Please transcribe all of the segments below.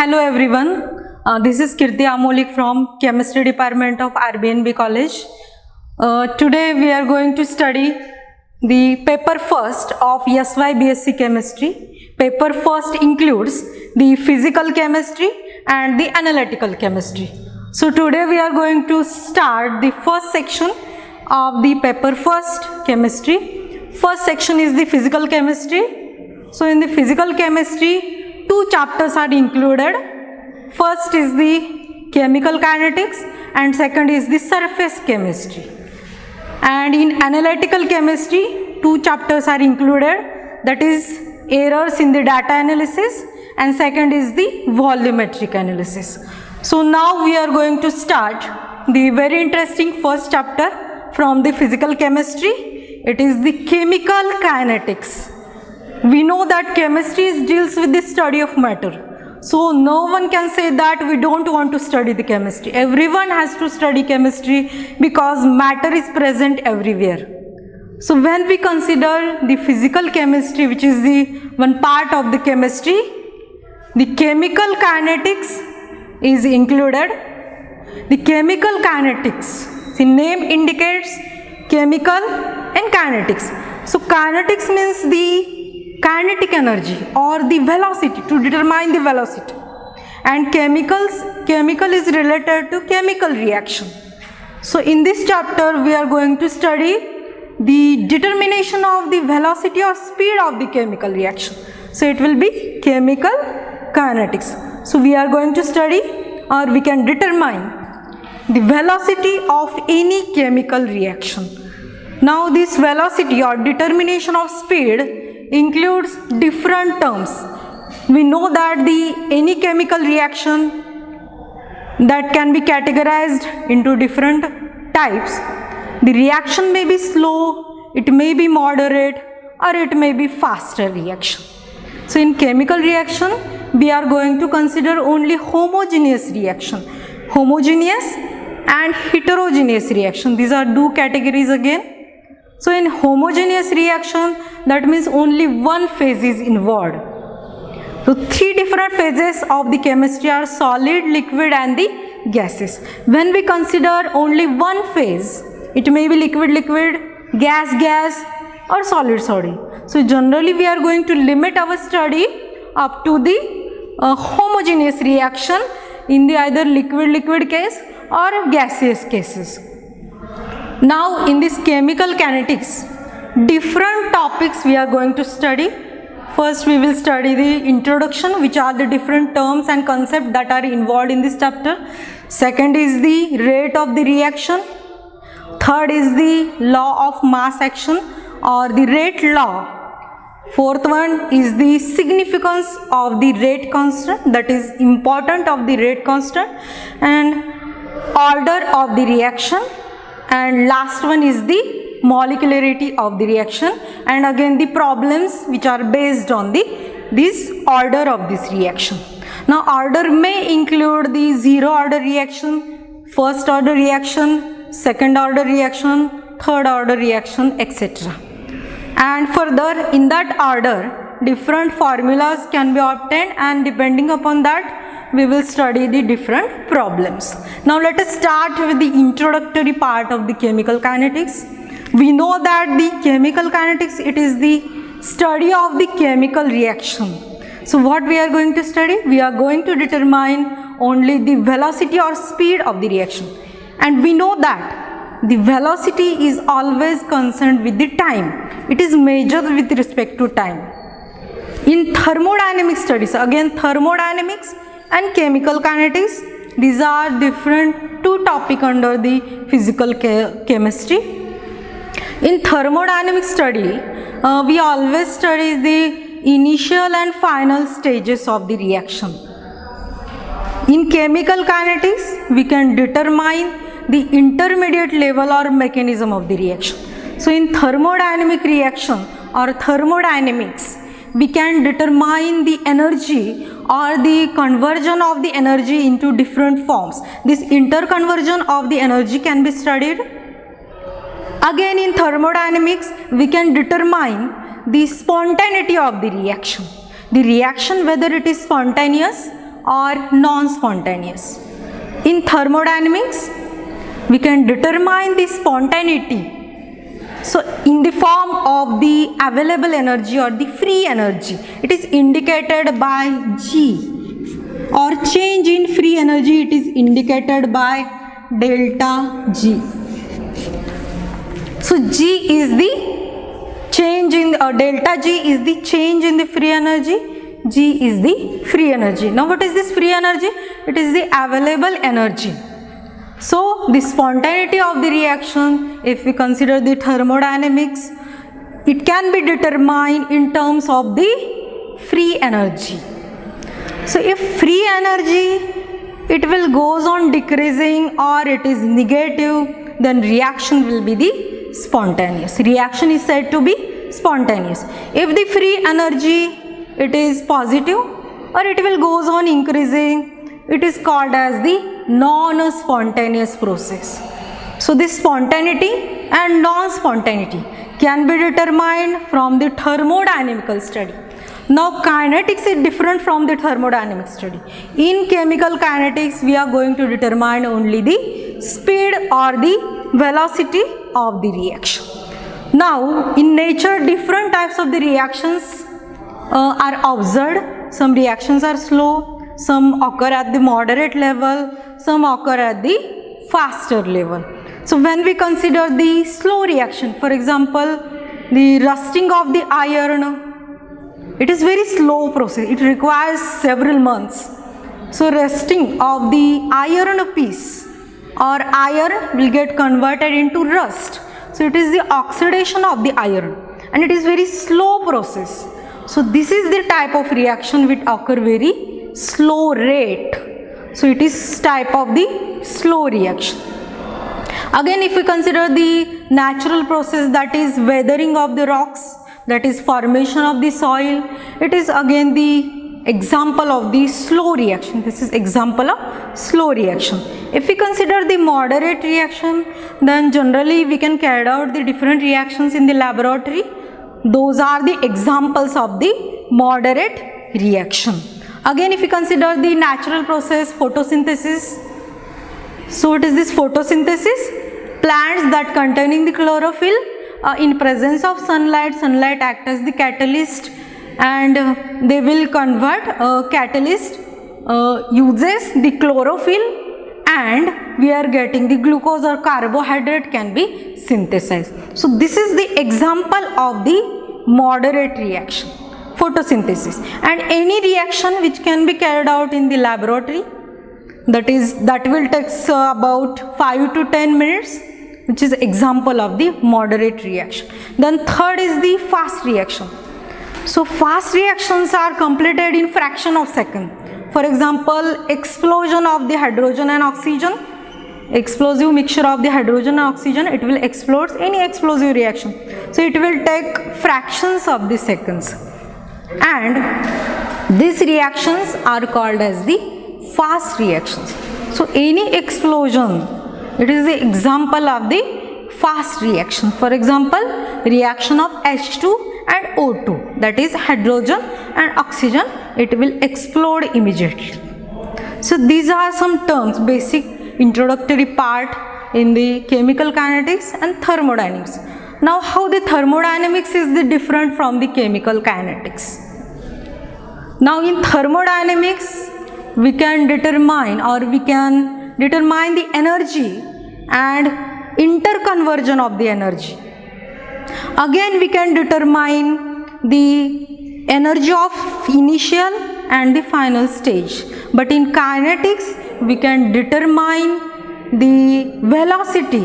Hello everyone, this is Kirti Amolik from Chemistry Department of RBNB College. Today we are going to study the paper first of SY BSc Chemistry. Paper first includes the physical chemistry and the analytical chemistry. So today we are going to start the first section of the paper first chemistry. First section is the physical chemistry. So in the physical chemistry, two chapters are included. First is the chemical kinetics and second is the surface chemistry. And in analytical chemistry, two chapters are included, that is errors in the data analysis and second is the volumetric analysis. So now we are going to start the very interesting first chapter from the physical chemistry. It is the chemical kinetics. We know that chemistry deals with the study of matter. So no one can say that we don't want to study the chemistry. Everyone has to study chemistry because matter is present everywhere. So when we consider the physical chemistry, which is the one part of the chemistry, the chemical kinetics is included. The chemical kinetics, the name indicates chemical and kinetics. So kinetics means the kinetic energy or the velocity, to determine the velocity, and chemical is related to chemical reaction. So in this chapter we are going to study the determination of the velocity or speed of the chemical reaction. So it will be chemical kinetics. So we are going to study, or we can determine the velocity of any chemical reaction. Now this velocity or determination of speed includes different terms. We know that any chemical reaction that can be categorized into different types. The reaction may be slow, it may be moderate, or it may be faster reaction. So in chemical reaction, we are going to consider only homogeneous reaction. Homogeneous and heterogeneous reaction. These are two categories again. So in homogeneous reaction, that means only one phase is involved. So three different phases of the chemistry are solid, liquid and the gases. When we consider only one phase, it may be liquid, gas or solid. So generally we are going to limit our study up to the homogeneous reaction in the either liquid case or gaseous cases. Now in this chemical kinetics, different topics we are going to study. First we will study the introduction, which are the different terms and concepts that are involved in this chapter. Second is the rate of the reaction. Third is the law of mass action or the rate law. Fourth one is the significance of the rate constant, that is important of the rate constant, and order of the reaction. And last one is the molecularity of the reaction, and again the problems which are based on this order of this reaction. Now order may include the zero order reaction, first order reaction, second order reaction, third order reaction, etc. And further in that order different formulas can be obtained, and depending upon that we will study the different problems. Now let us start with the introductory part of the chemical kinetics. We know that the chemical kinetics, it is the study of the chemical reaction. So what we are going to study? We are going to determine only the velocity or speed of the reaction. And we know that the velocity is always concerned with the time. It is measured with respect to time. In thermodynamic studies, again thermodynamics and chemical kinetics, these are different two topics under the physical chemistry. In thermodynamic study, we always study the initial and final stages of the reaction. In chemical kinetics, we can determine the intermediate level or mechanism of the reaction. So in thermodynamic reaction or thermodynamics, we can determine the energy or the conversion of the energy into different forms. This interconversion of the energy can be studied. Again in thermodynamics, we can determine the spontaneity of the reaction. The reaction, whether it is spontaneous or non-spontaneous. In thermodynamics, we can determine the spontaneity. So in the form of the available energy or the free energy, it is indicated by G, or change in free energy, it is indicated by delta G. So G is the change in delta G is the change in the free energy, G is the free energy. Now what is this free energy? It is the available energy. So the spontaneity of the reaction, if we consider the thermodynamics, it can be determined in terms of the free energy. So if free energy, it will goes on decreasing or it is negative, then reaction will be the spontaneous. Reaction is said to be spontaneous. If the free energy, it is positive or it will goes on increasing, it is called as the non-spontaneous process. So this spontaneity and non-spontaneity can be determined from the thermodynamical study. Now kinetics is different from the thermodynamic study. In chemical kinetics, we are going to determine only the speed or the velocity of the reaction. Now in nature, different types of the reactions are observed. Some reactions are slow, some occur at the moderate level, some occur at the faster level. So when we consider the slow reaction, for example, the rusting of the iron, it is very slow process. It requires several months. So rusting of the iron piece or iron will get converted into rust. So it is the oxidation of the iron and it is very slow process. So this is the type of reaction which occur very slow rate. So it is type of the slow reaction. Again, if we consider the natural process, that is weathering of the rocks, that is formation of the soil, it is again the example of the slow reaction. This is example of slow reaction. If we consider the moderate reaction, then generally we can carry out the different reactions in the laboratory. Those are the examples of the moderate reaction. Again, if we consider the natural process, photosynthesis. So what is this photosynthesis? Plants that containing the chlorophyll in presence of sunlight, sunlight acts as the catalyst and they will convert, catalyst uses the chlorophyll and we are getting the glucose or carbohydrate can be synthesized. So this is the example of the moderate reaction, photosynthesis, and any reaction which can be carried out in the laboratory, that will take about 5 to 10 minutes, which is example of the moderate reaction. Then third is the fast reaction. So fast reactions are completed in fraction of second. For example, explosion of the hydrogen and oxygen, explosive mixture of the hydrogen and oxygen, it will explode any explosive reaction. So it will take fractions of the seconds. And these reactions are called as the fast reactions. So any explosion, it is the example of the fast reaction. For example, reaction of H2 and O2, that is hydrogen and oxygen, it will explode immediately. So these are some terms, basic introductory part in the chemical kinetics and thermodynamics. Now how the thermodynamics is the different from the chemical kinetics. Now in thermodynamics, we can determine the energy and interconversion of the energy. Again, we can determine the energy of initial and the final stage. But in kinetics, we can determine the velocity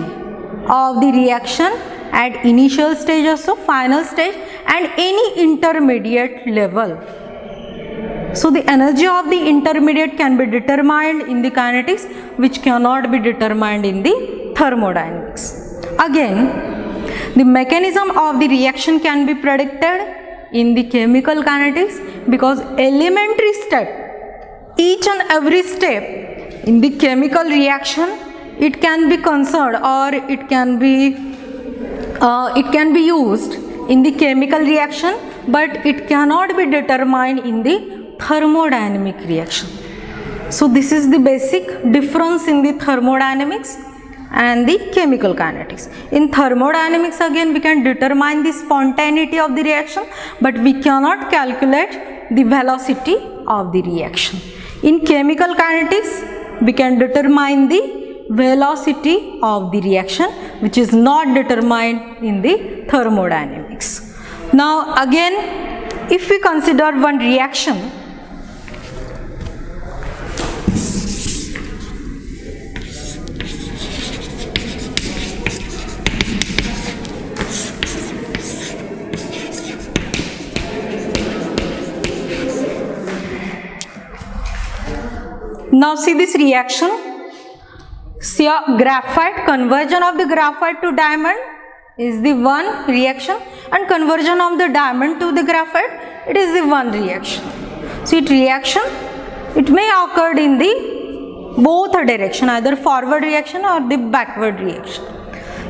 of the reaction at initial stage also, final stage and any intermediate level. So the energy of the intermediate can be determined in the kinetics, which cannot be determined in the thermodynamics. Again, the mechanism of the reaction can be predicted in the chemical kinetics because elementary step, each and every step in the chemical reaction, it can be concerned or it can be used in the chemical reaction, but it cannot be determined in the thermodynamic reaction. So this is the basic difference in the thermodynamics and the chemical kinetics. In thermodynamics again we can determine the spontaneity of the reaction, but we cannot calculate the velocity of the reaction. In chemical kinetics we can determine the velocity of the reaction, which is not determined in the thermodynamics. Now again, if we consider one reaction, now see this reaction. See a graphite, conversion of the graphite to diamond is the one reaction, and conversion of the diamond to the graphite, it is the one reaction. So reaction, it may occur in the both direction, either forward reaction or the backward reaction.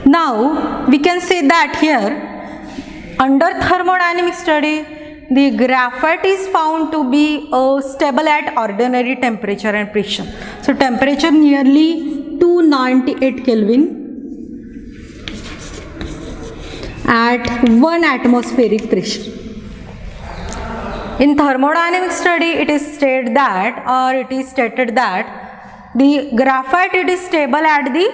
Now we can say that here under thermodynamic study, the graphite is found to be stable at ordinary temperature and pressure. So temperature nearly 298 Kelvin at 1 atmospheric pressure. In thermodynamic study, it is stated that, the graphite, it is stable at the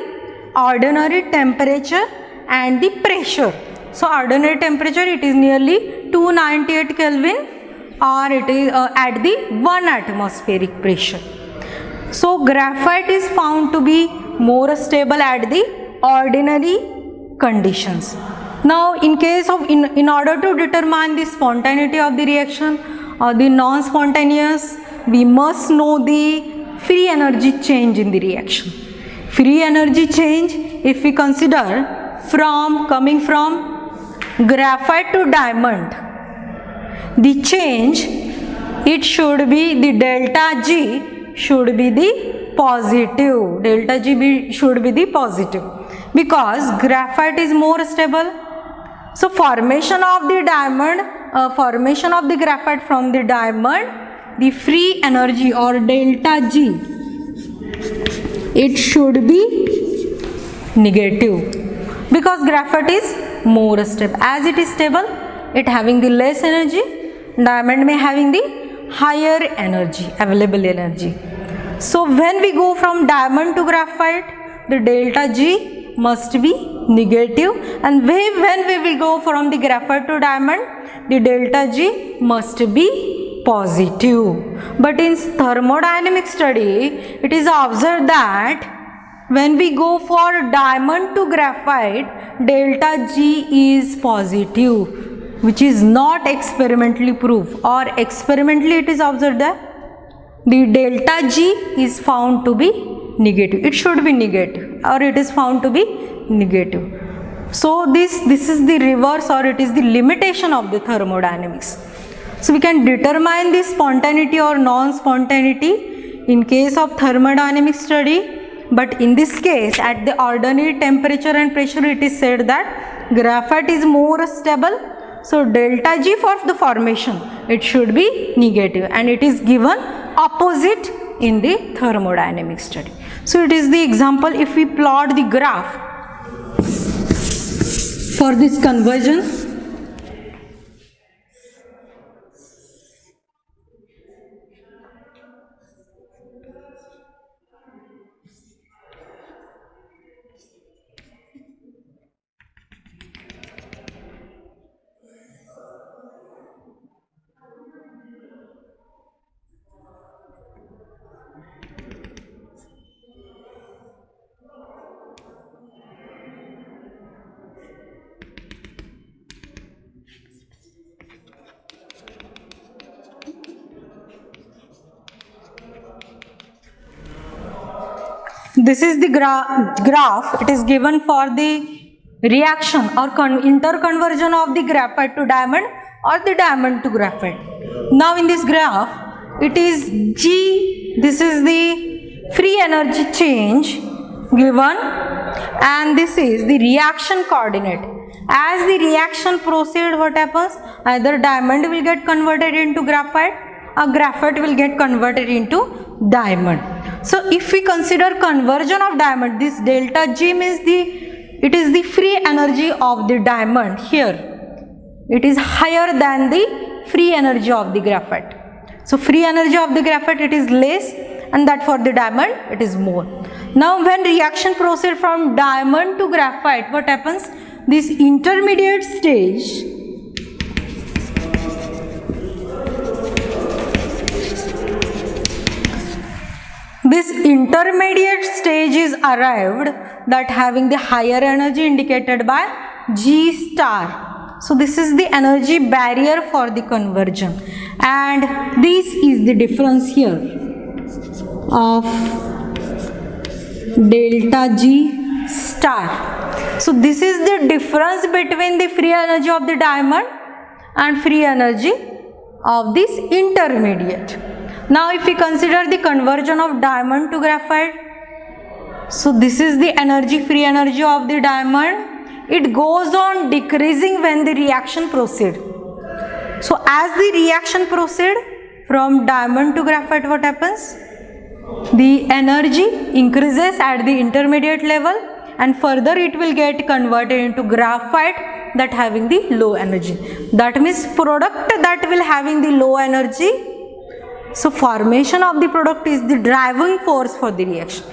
ordinary temperature and the pressure. So ordinary temperature, it is nearly 298 Kelvin, or it is at the 1 atmospheric pressure. So graphite is found to be more stable at the ordinary conditions. Now in case of, in order to determine the spontaneity of the reaction or the non-spontaneous, we must know the free energy change in the reaction. Free energy change, if we consider coming from graphite to diamond, the change, it should be the delta G should be the positive. Delta G should be the positive, because graphite is more stable. So formation of the diamond, formation of the graphite from the diamond, the free energy or delta G, it should be negative, because graphite is more stable. As it is stable, it having the less energy, diamond may having the higher energy, available energy. So when we go from diamond to graphite, the delta G must be negative, and when we will go from the graphite to diamond, the delta G must be positive. But in thermodynamic study, it is observed that when we go for diamond to graphite, delta G is positive, which is not experimentally proved, or experimentally it is observed that the delta G is found to be negative. It should be negative, or it is found to be negative. So this is the reverse, or it is the limitation of the thermodynamics. So we can determine the spontaneity or non-spontaneity in case of thermodynamic study, but in this case at the ordinary temperature and pressure, it is said that graphite is more stable. So delta G for the formation, it should be negative, and it is given opposite in the thermodynamic study. So it is the example. If we plot the graph for this conversion, this is the graph. It is given for the reaction or interconversion of the graphite to diamond or the diamond to graphite. Now in this graph, it is G, this is the free energy change given, and this is the reaction coordinate. As the reaction proceeds, what happens? Either diamond will get converted into graphite, or graphite will get converted into diamond. So if we consider conversion of diamond, this delta G means it is the free energy of the diamond. Here it is higher than the free energy of the graphite. So free energy of the graphite, it is less, and that for the diamond it is more. Now when reaction proceeds from diamond to graphite, what happens? This intermediate stage, is arrived, that having the higher energy indicated by G star. So this is the energy barrier for the conversion, and this is the difference here of delta G star. So this is the difference between the free energy of the diamond and free energy of this intermediate. Now if we consider the conversion of diamond to graphite, so this is the free energy of the diamond. It goes on decreasing when the reaction proceeds. So as the reaction proceeds from diamond to graphite, what happens? The energy increases at the intermediate level, and further it will get converted into graphite that having the low energy. That means product that will having the low energy. So formation of the product is the driving force for the reaction.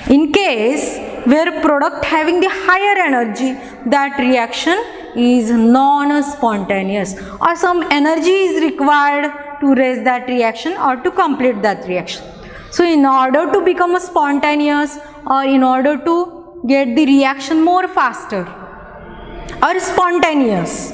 In case where product having the higher energy, that reaction is non-spontaneous, or some energy is required to raise that reaction or to complete that reaction. So in order to become spontaneous, or in order to get the reaction more faster or spontaneous,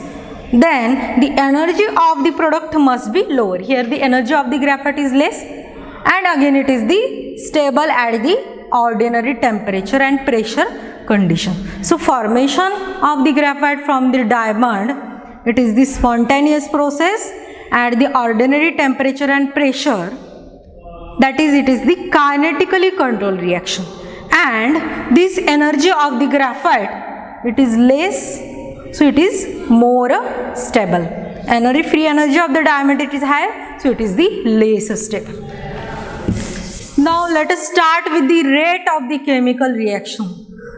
then the energy of the product must be lower. Here the energy of the graphite is less, and again it is the stable at the ordinary temperature and pressure condition. So formation of the graphite from the diamond, it is the spontaneous process at the ordinary temperature and pressure. That is, it is the kinetically controlled reaction, and this energy of the graphite, it is less, so it is more stable. Free energy of the diamond, it is higher, so it is the less stable. Now let us start with the rate of the chemical reaction.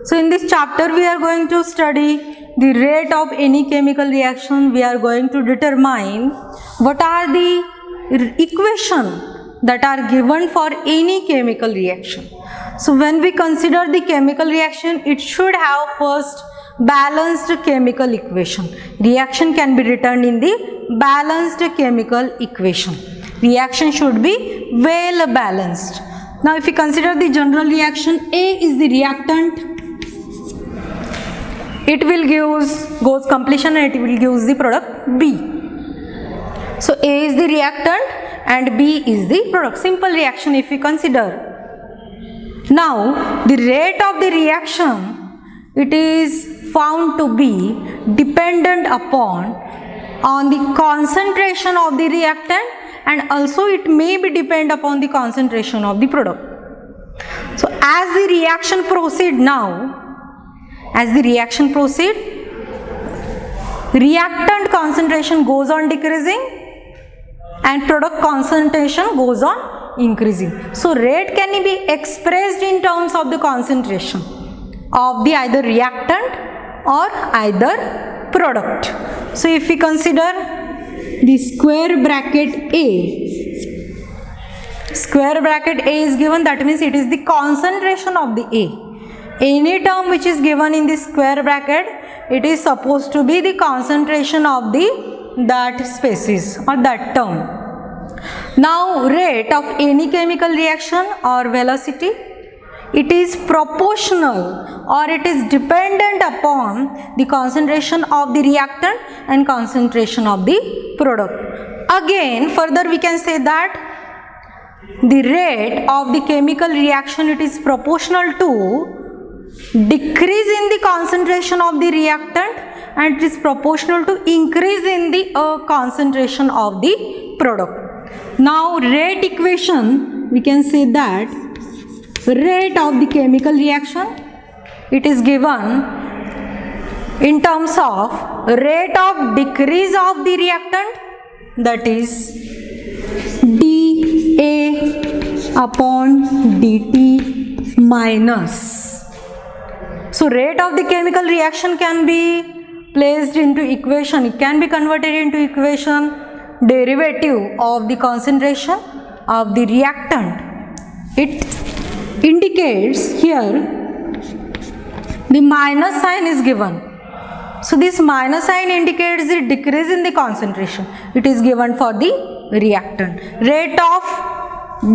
So in this chapter we are going to study the rate of any chemical reaction. We are going to determine what are the equations that are given for any chemical reaction. So when we consider the chemical reaction, it should have first balanced chemical equation. Reaction can be written in the balanced chemical equation. Reaction should be well balanced. Now if we consider the general reaction, A is the reactant. It will goes completion, and it will give the product B. So A is the reactant and B is the product. Simple reaction if we consider. Now the rate of the reaction, it is found to be dependent on the concentration of the reactant, and also it may be depend upon the concentration of the product. So as the reaction proceed reactant concentration goes on decreasing and product concentration goes on increasing. So rate can be expressed in terms of the concentration of the either reactant or either product. So if we consider the square bracket A is given, that means it is the concentration of the A. Any term which is given in the square bracket, it is supposed to be the concentration of that species or that term. Now rate of any chemical reaction or velocity, it is proportional or it is dependent upon the concentration of the reactant and concentration of the product. Again further we can say that the rate of the chemical reaction, it is proportional to decrease in the concentration of the reactant, and it is proportional to increase in the concentration of the product. Now rate equation, we can say that rate of the chemical reaction, it is given in terms of rate of decrease of the reactant, that is dA upon dt minus. So rate of the chemical reaction can be placed into equation. It can be converted into equation derivative of the concentration of the reactant. It indicates here the minus sign is given. So this minus sign indicates the decrease in the concentration. It is given for the reactant. Rate of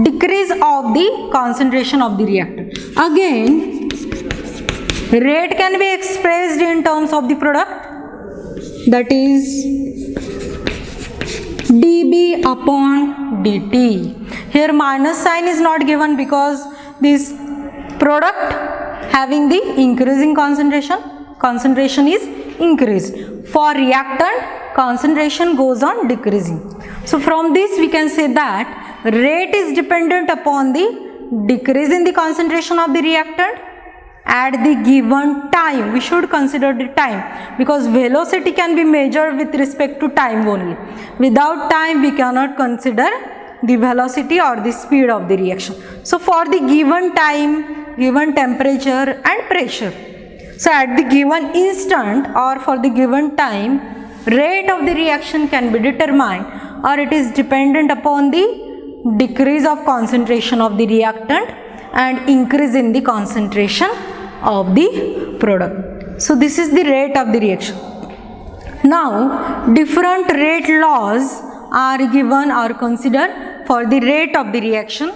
decrease of the concentration of the reactant. Again, rate can be expressed in terms of the product, that is dB upon dt. Here minus sign is not given because this product having the increasing concentration is increased. For reactant, concentration goes on decreasing. So from this we can say that rate is dependent upon the decrease in the concentration of the reactant at the given time. We should consider the time because velocity can be measured with respect to time only. Without time we cannot consider the velocity or the speed of the reaction. So for the given time, given temperature and pressure, so at the given instant or for the given time, rate of the reaction can be determined, or it is dependent upon the decrease of concentration of the reactant and increase in the concentration of the product. So this is the rate of the reaction. Now different rate laws are given or considered for the rate of the reaction.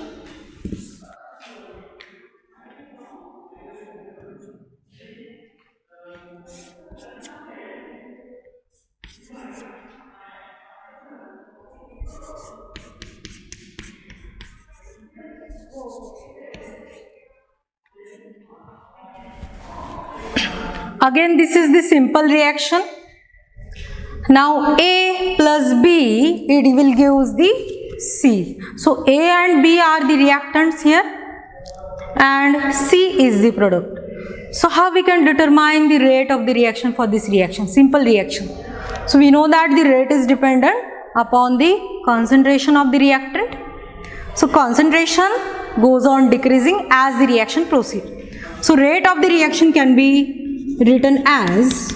Again, this is the simple reaction. Now A plus B, it will give the C. So A and B are the reactants here and C is the product. So how we can determine the rate of the reaction for this reaction? Simple reaction. So we know that the rate is dependent upon the concentration of the reactant. So concentration goes on decreasing as the reaction proceeds. So rate of the reaction can be written as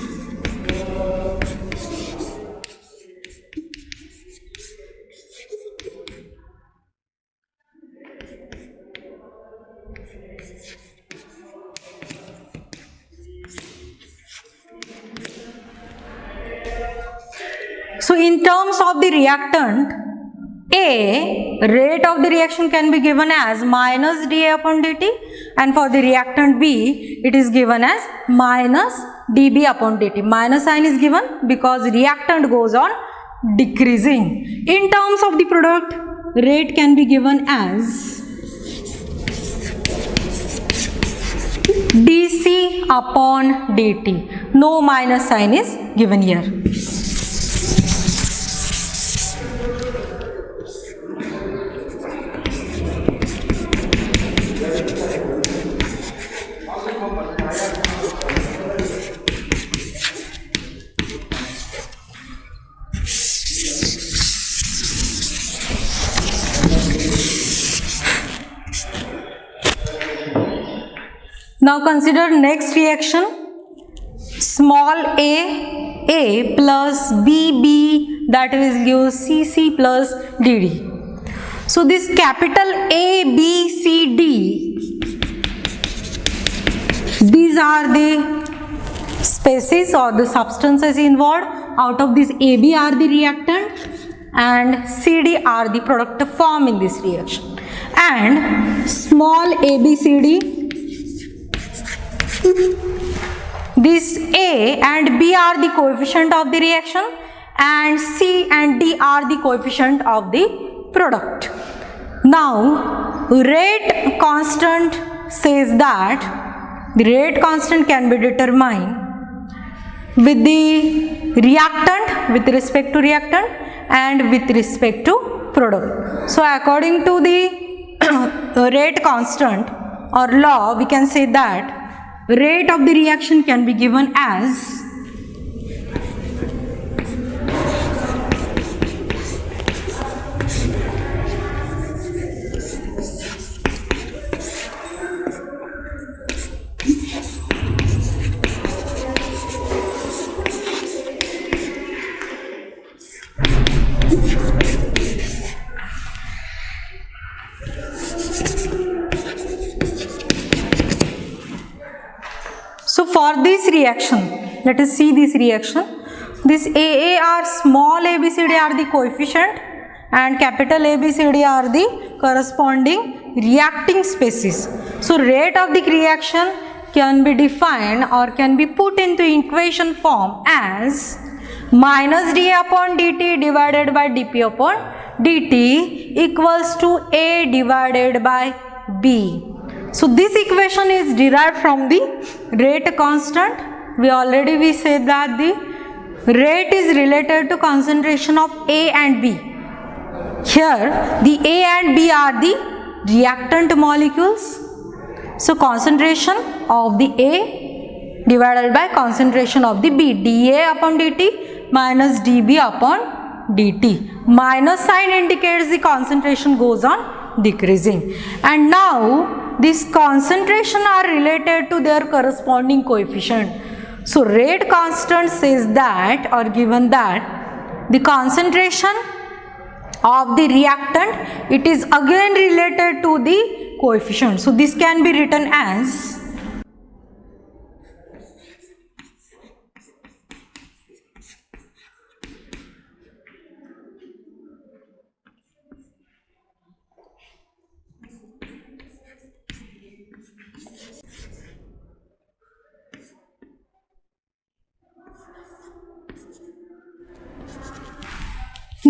so in terms of the reactant A, rate of the reaction can be given as minus dA upon dt, and for the reactant B, it is given as minus dB upon dt. Minus sign is given because reactant goes on decreasing. In terms of the product, rate can be given as dC upon dt. No minus sign is given here. Now consider next reaction. Small a plus b, that will give cc plus dd. So this capital A, B, C, D, these are the species or the substances involved. Out of this AB are the reactant and CD are the product formed in this reaction. And small ABCD, this A and B are the coefficient of the reaction and C and D are the coefficient of the product. Now rate constant says that the rate constant can be determined with the reactant, with respect to reactant and with respect to product. So according to the rate constant or law, we can say that rate of the reaction can be given as for this reaction, let us see this reaction. This AA are small ABCD are the coefficient and capital ABCD are the corresponding reacting species. So rate of the reaction can be defined or can be put into equation form as minus dA upon dt divided by dP upon dt equals to A divided by B. So this equation is derived from the rate constant. We said that the rate is related to concentration of A and B. Here the A and B are the reactant molecules. So concentration of the A divided by concentration of the B, dA upon dt minus dB upon dt. Minus sign indicates the concentration goes on decreasing. And now these concentration are related to their corresponding coefficient. So rate constant says that or given that the concentration of the reactant, it is again related to the coefficient. So this can be written as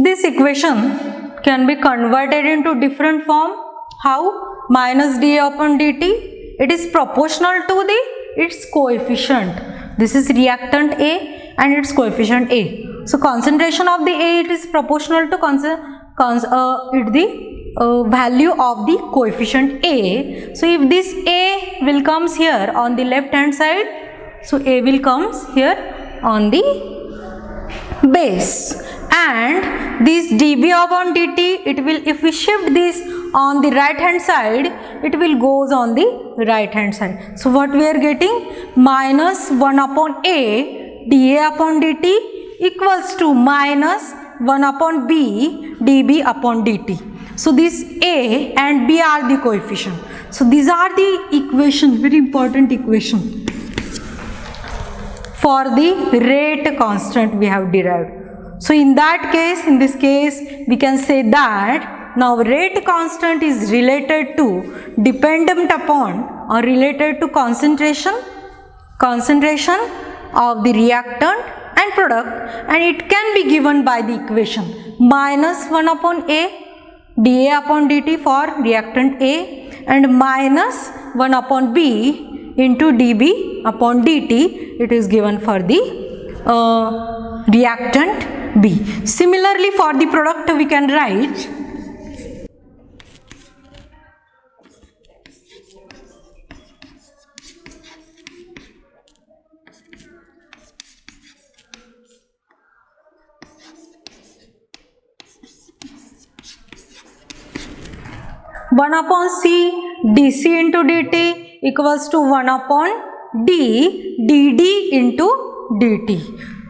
this equation can be converted into different form. How? Minus dA upon dt, it is proportional to its coefficient. This is reactant A and its coefficient A. So concentration of the A, it is proportional to value of the coefficient A. So if this A will comes here on the left hand side, so A will comes here on the base, and this dB upon dt, it will, if we shift this on the right hand side, it will goes on the right hand side. So what we are getting, minus 1 upon A dA upon dt equals to minus 1 upon B dB upon dt. So this A and B are the coefficient. So these are the equation, very important equation for the rate constant we have derived. So in that case, in this case, we can say that now rate constant is related to, dependent upon or related to concentration of the reactant and product, and it can be given by the equation minus 1 upon A dA upon dt for reactant A and minus 1 upon B into dB upon dt, it is given for the reactant B. Similarly, for the product we can write one upon C dC into dt equals to 1 upon D dd into dt.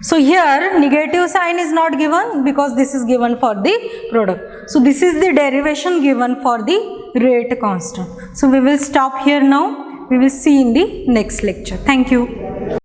So here negative sign is not given because this is given for the product. So this is the derivation given for the rate constant. So we will stop here now. We will see in the next lecture. Thank you.